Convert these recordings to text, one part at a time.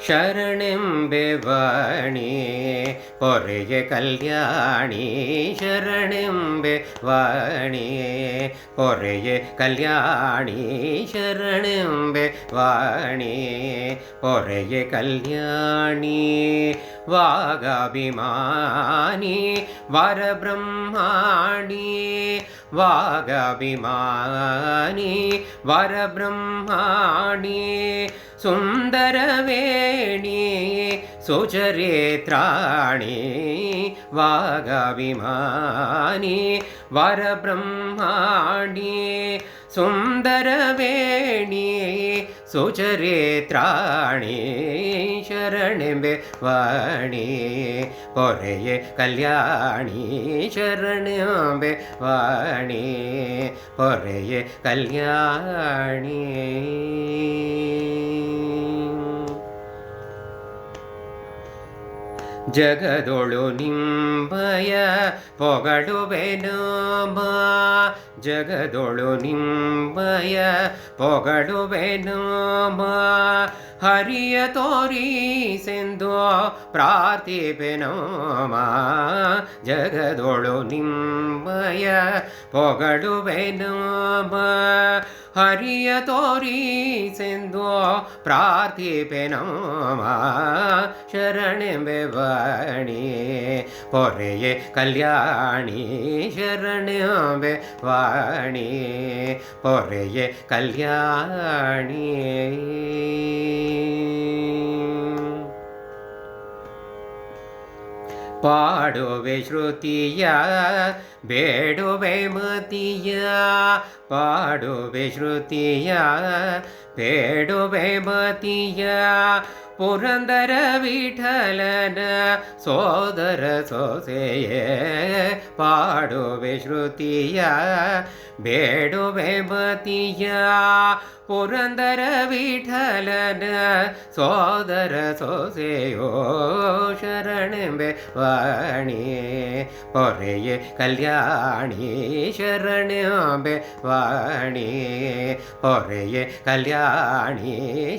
ಶರಣೆಂಬೆ ವಾಣಿ ಪೊರೆಗೆ ಕಲ್ಯಾಣಿ ಶರಣೆಂಬೆ ವಾಣಿ ಪೊರೆಗೆ ಕಲ್ಯಾಣಿ ಶರಣೆಂಬೆ ವಾಣಿ ಪೊರೆಗೆ ಕಲ್ಯಾಣಿ ವಾಗಾಭಿಮಾನಿ ವರಬ್ರಹ್ಮಾಣಿ ವಾಗಾಭಿಮಾನಿ ವರಬ್ರಹ್ಮಾಣಿ ಸುಂದರವೇಣಿ ಸುಚರಿತ್ರಾಣಿ ವಾಗಾಭಿಮಾನಿ ವರಬ್ರಹ್ಮಾಣಿ ಸುಂದರವೇಣಿ ಸುಚರಿತ್ರಾಣಿ ಶರಣೆಂಬೆ ವಾಣಿ ಪೊರೆಯೇ ಕಲ್ಯಾಣಿ ಶರಣೆಂಬೆ ವಾಣಿ ಪೊರೆಯೇ ಕಲ್ಯಾಣಿ ಜಗದೊಳು ನಿಂಬಯ ಪೊಗಡುವೆನು ಜಗದೊಳು ನಿಂಬಯ ಪೊಗಡುವೆನು ಹರಿಯ ತೋರಿಸೆಂದು ಪ್ರಾರ್ಥಿಪೆನು ಜಗದೊಳು ನಿಂಬಯ ಪೊಗಡುವೆನು ಹರಿಯ ತೋರಿಸೆಂದು ಪ್ರಾರ್ಥಿಪೆನು ಶರಣೆಂಬೆ ವಾಣಿ ಪೊರೆಯೇ ಕಲ್ಯಾಣಿ ಶರಣೆಂಬೆ ವಾಣಿ ಪೊರೆಯೇ ಕಲ್ಯಾಣಿ ಪಾಡುವೆ ಶ್ರುತಿಯ ಬೇಡುವೆ ಮತಿಯ ಪಾಡುವೆ ಶ್ರುತಿಯ ಬೇಡುವೆ ಮತಿಯ ಪುರಂದರ ವಿಠಲನ ಸೋದರ ಸೊಸೆಯೇ ಪಾಡುವೆ ಶ್ರುತಿಯ ಬೇಡುವೆ ಮತಿಯ ಪುರಂದರ ವಿಠಲನ ಸೋದರ ಸೊಸೆಯೋ ಶರಣೆಂಬೆ ವಾಣಿ ಪೊರೆಯೇ ಕಲ್ಯಾಣಿ ಶರಣೆಂಬೆ ವಾಣಿ ಪೊರೆಯೇ ಕಲ್ಯಾಣಿ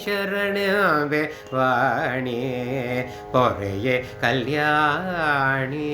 ಶರಣೆಂಬೆ ವಾಣಿ ಪೊರೆಯೇ ಕಲ್ಯಾಣಿ.